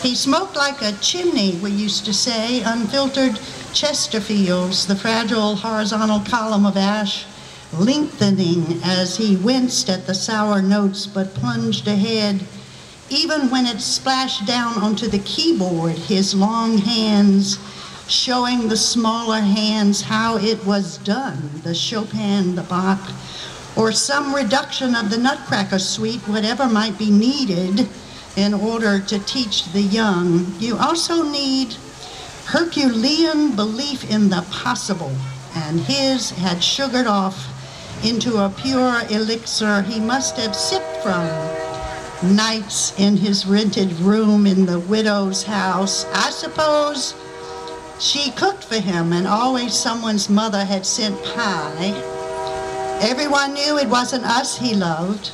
He smoked like a chimney, we used to say, unfiltered Chesterfields, the fragile horizontal column of ash, lengthening as he winced at the sour notes but plunged ahead. Even when it splashed down onto the keyboard, his long hands showing the smaller hands how it was done, the Chopin, the Bach, or some reduction of the Nutcracker suite, whatever might be needed in order to teach the young. You also need Herculean belief in the possible, and his had sugared off into a pure elixir he must have sipped from nights in his rented room in the widow's house. I suppose she cooked for him, and always someone's mother had sent pie. Everyone knew it wasn't us he loved,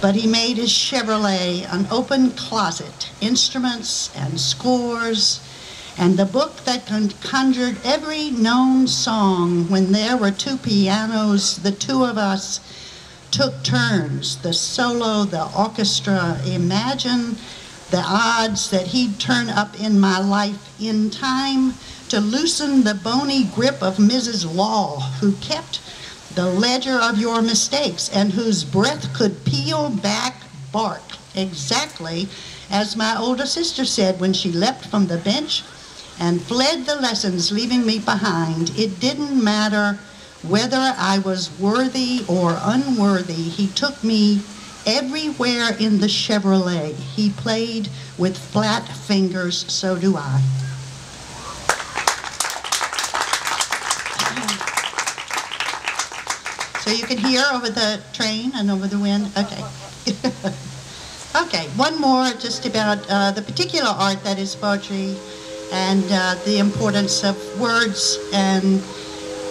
but he made his Chevrolet an open closet, instruments and scores, and the book that conjured every known song. When there were two pianos, the two of us took turns, the solo, the orchestra. Imagine the odds that he'd turn up in my life in time to loosen the bony grip of Mrs. Law, who kept the ledger of your mistakes and whose breath could peel back bark, exactly as my older sister said when she leapt from the bench and fled the lessons, leaving me behind. It didn't matter whether I was worthy or unworthy. He took me everywhere in the Chevrolet. He played with flat fingers, so do I. So you can hear over the train and over the wind? Okay. Okay, one more just about the particular art that is poetry and the importance of words and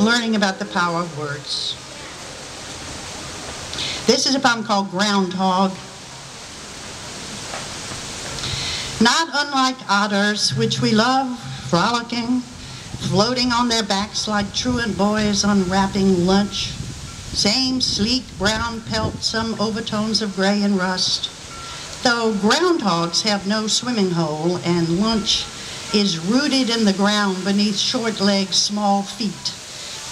learning about the power of words. This is a poem called Groundhog. Not unlike otters, which we love, frolicking, floating on their backs like truant boys unwrapping lunch. Same sleek brown pelt, some overtones of gray and rust. Though groundhogs have no swimming hole and lunch is rooted in the ground beneath short-legged small feet,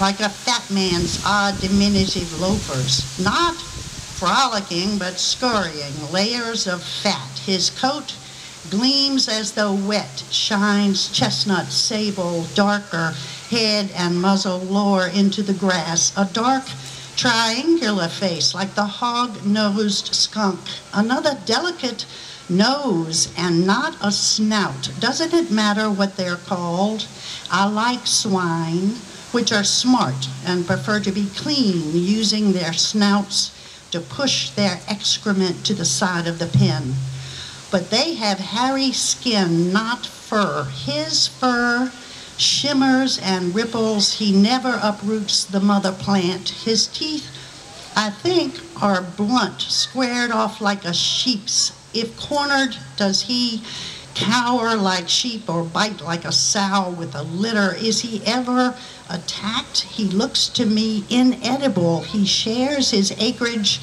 like a fat man's odd diminutive loafers. Not frolicking, but scurrying, layers of fat. His coat gleams as though wet, shines chestnut, sable, darker, head and muzzle lower into the grass. A dark, triangular face, like the hog-nosed skunk. Another delicate nose and not a snout. Doesn't it matter what they're called? I like swine, which are smart and prefer to be clean, using their snouts to push their excrement to the side of the pen. But they have hairy skin, not fur. His fur shimmers and ripples. He never uproots the mother plant. His teeth, I think, are blunt, squared off like a sheep's. If cornered, does he cower like sheep or bite like a sow with a litter? Is he ever attacked? He looks to me inedible. He shares his acreage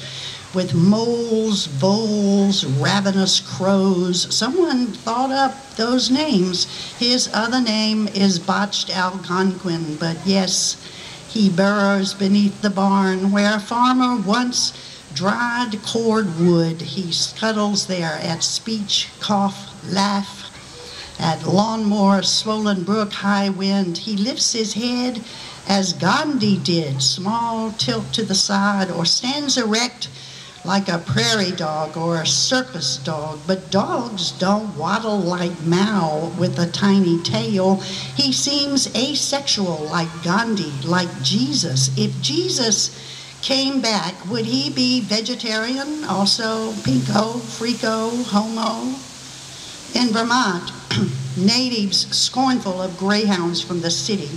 with moles, voles, ravenous crows. Someone thought up those names. His other name is botched Algonquin, but yes, he burrows beneath the barn where a farmer once dried cord wood. He scuttles there at speech, cough, laugh, at lawnmower, swollen brook, high wind. He lifts his head as Gandhi did, small tilt to the side, or stands erect like a prairie dog or a circus dog. But dogs don't waddle like Mao with a tiny tail. He seems asexual like Gandhi, like Jesus. If Jesus came back, would he be vegetarian, also pinko, frico, homo? In Vermont, natives scornful of greyhounds from the city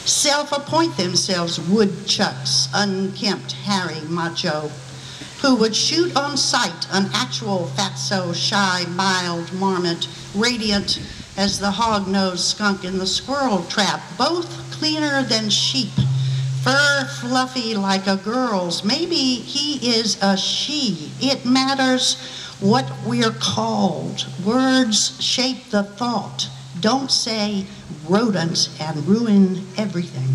self-appoint themselves woodchucks, unkempt, hairy, macho, who would shoot on sight an actual fatso, shy, mild marmot, radiant as the hog-nosed skunk in the squirrel trap, both cleaner than sheep, fur fluffy like a girl's. Maybe he is a she. It matters what we're called. Words shape the thought. Don't say rodents and ruin everything.